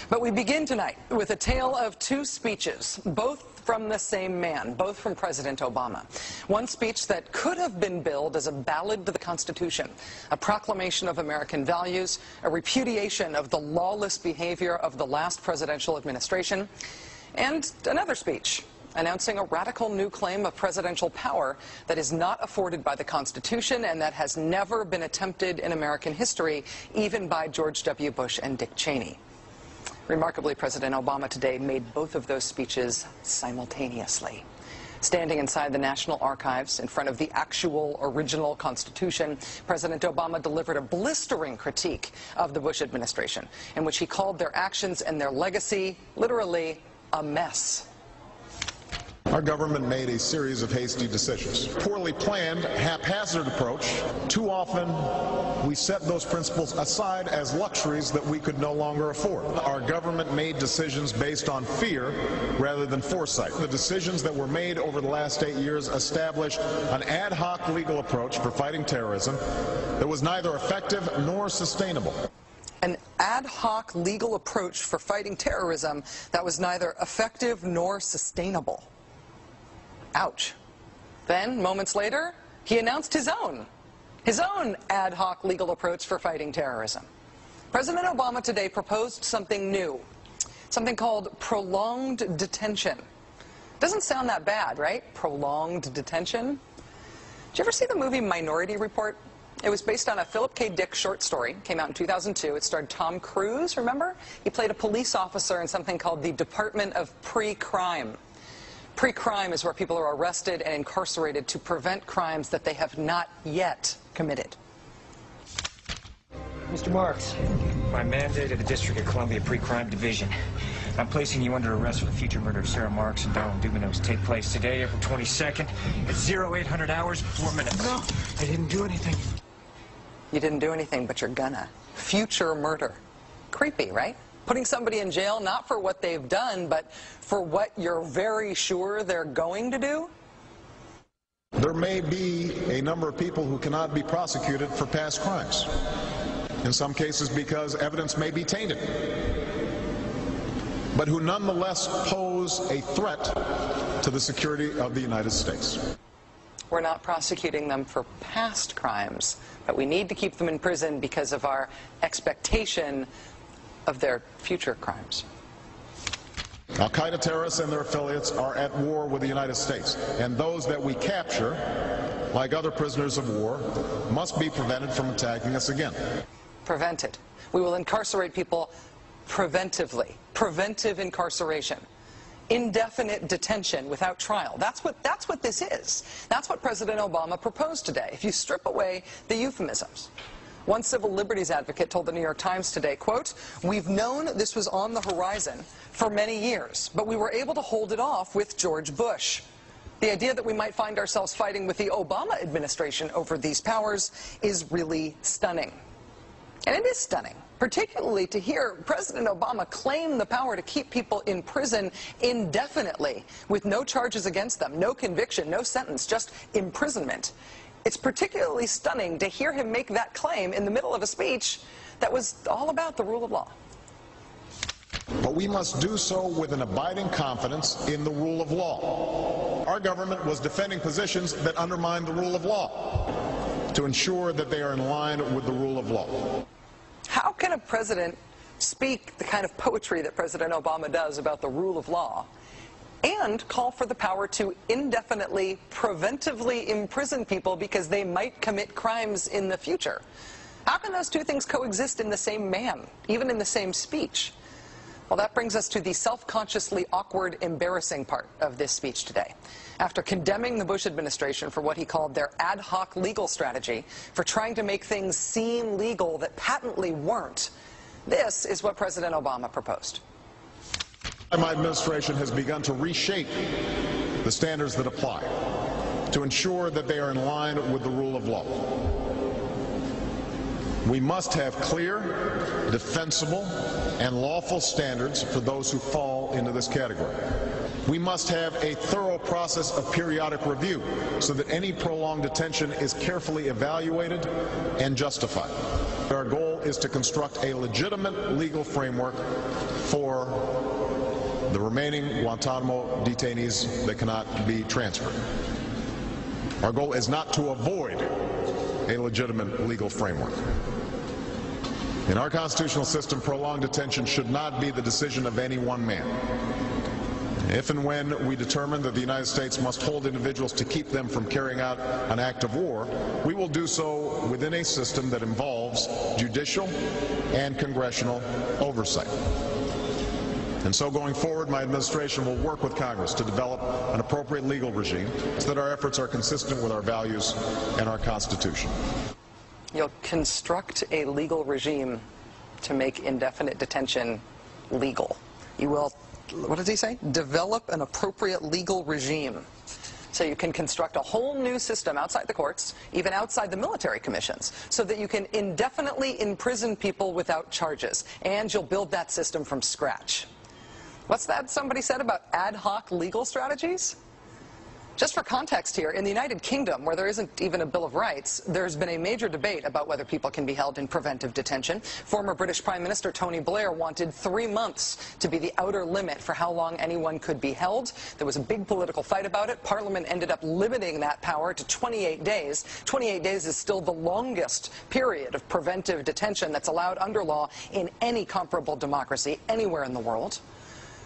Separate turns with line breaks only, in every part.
But we begin tonight with a tale of two speeches, both from the same man, both from President Obama. One speech that could have been billed as a ballad to the Constitution, a proclamation of American values, a repudiation of the lawless behavior of the last presidential administration, and another speech announcing a radical new claim of presidential power that is not afforded by the Constitution and that has never been attempted in American history, even by George W. Bush and Dick Cheney. Remarkably, President Obama today made both of those speeches simultaneously. Standing inside the National Archives in front of the actual original Constitution, President Obama delivered a blistering critique of the Bush administration, in which he called their actions and their legacy literally a mess.
Our government made a series of hasty decisions. Poorly planned, haphazard approach. Too often, we set those principles aside as luxuries that we could no longer afford. Our government made decisions based on fear rather than foresight. The decisions that were made over the last 8 years established an ad hoc legal approach for fighting terrorism that was neither effective nor sustainable.
An ad hoc legal approach for fighting terrorism that was neither effective nor sustainable. Ouch. Then, moments later, he announced his own ad hoc legal approach for fighting terrorism. President Obama today proposed something new, something called prolonged detention. Doesn't sound that bad, right? Prolonged detention. Did you ever see the movie Minority Report? It was based on a Philip K. Dick short story, came out in 2002. It starred Tom Cruise, remember? He played a police officer in something called the Department of Pre-Crime. Pre-crime is where people are arrested and incarcerated to prevent crimes that they have not yet committed.
Mr. Marks.
By mandate of the District of Columbia Pre-Crime Division, I'm placing you under arrest for the future murder of Sarah Marks and Donald Dubinos. Take place today, April 22nd, at 0800 hours, 4 minutes.
No, I didn't do anything.
You didn't do anything, but you're gonna. Future murder. Creepy, right? Putting somebody in jail not for what they've done, but for what you're very sure they're going to do?
There may be a number of people who cannot be prosecuted for past crimes. In some cases because evidence may be tainted, but who nonetheless pose a threat to the security of the United States.
We're not prosecuting them for past crimes, but we need to keep them in prison because of our expectation of their future crimes.
Al-Qaeda terrorists and their affiliates are at war with the United States, and those that we capture, like other prisoners of war, must be prevented from attacking us again.
Prevented. We will incarcerate people preventively. Preventive incarceration. Indefinite detention without trial. That's what this is. That's what President Obama proposed today, if you strip away the euphemisms. One civil liberties advocate told the New York Times today, quote, "We've known this was on the horizon for many years, but we were able to hold it off with George Bush. The idea that we might find ourselves fighting with the Obama administration over these powers is really stunning." And it is stunning, particularly to hear President Obama claim the power to keep people in prison indefinitely with no charges against them, no conviction, no sentence, just imprisonment. It's particularly stunning to hear him make that claim in the middle of a speech that was all about the rule of law.
But we must do so with an abiding confidence in the rule of law. Our government was defending positions that undermine the rule of law to ensure that they are in line with the rule of law.
How can a president speak the kind of poetry that President Obama does about the rule of law and call for the power to indefinitely, preventively imprison people because they might commit crimes in the future? How can those two things coexist in the same man, even in the same speech? Well, that brings us to the self-consciously awkward, embarrassing part of this speech today. After condemning the Bush administration for what he called their ad hoc legal strategy, for trying to make things seem legal that patently weren't, this is what President Obama proposed.
My administration has begun to reshape the standards that apply to ensure that they are in line with the rule of law. We must have clear, defensible, and lawful standards for those who fall into this category. We must have a thorough process of periodic review so that any prolonged detention is carefully evaluated and justified. Our goal is to construct a legitimate legal framework for the remaining Guantanamo detainees that cannot be transferred. Our goal is not to avoid a legitimate legal framework. In our constitutional system, prolonged detention should not be the decision of any one man. If and when we determine that the United States must hold individuals to keep them from carrying out an act of war, we will do so within a system that involves judicial and congressional oversight. And so going forward, my administration will work with Congress to develop an appropriate legal regime so that our efforts are consistent with our values and our Constitution.
You'll construct a legal regime to make indefinite detention legal. You will, what does he say? Develop an appropriate legal regime. So you can construct a whole new system outside the courts, even outside the military commissions, so that you can indefinitely imprison people without charges. And you'll build that system from scratch. What's that somebody said about ad hoc legal strategies? Just for context here, in the United Kingdom, where there isn't even a Bill of Rights, there's been a major debate about whether people can be held in preventive detention. Former British Prime Minister Tony Blair wanted 3 months to be the outer limit for how long anyone could be held. There was a big political fight about it. Parliament ended up limiting that power to 28 days. 28 days is still the longest period of preventive detention that's allowed under law in any comparable democracy anywhere in the world.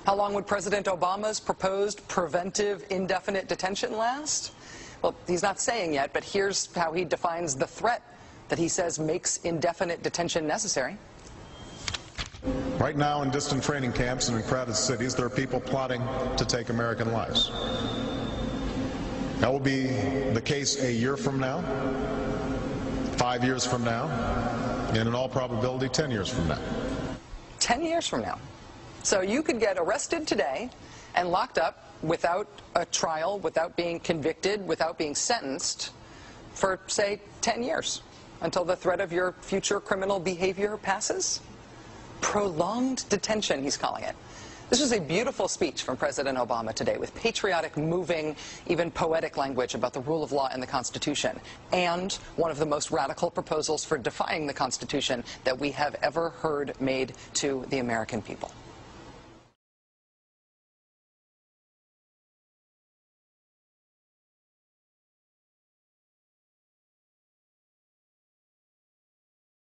How long would President Obama's proposed preventive indefinite detention last? Well, he's not saying yet, but here's how he defines the threat that he says makes indefinite detention necessary.
Right now, in distant training camps and in crowded cities, there are people plotting to take American lives. That will be the case a year from now, 5 years from now, and in all probability 10 years from now.
10 years from now. So you could get arrested today and locked up without a trial, without being convicted, without being sentenced for, say, 10 years until the threat of your future criminal behavior passes. Prolonged detention, he's calling it. This was a beautiful speech from President Obama today with patriotic, moving, even poetic language about the rule of law and the Constitution, and one of the most radical proposals for defying the Constitution that we have ever heard made to the American people.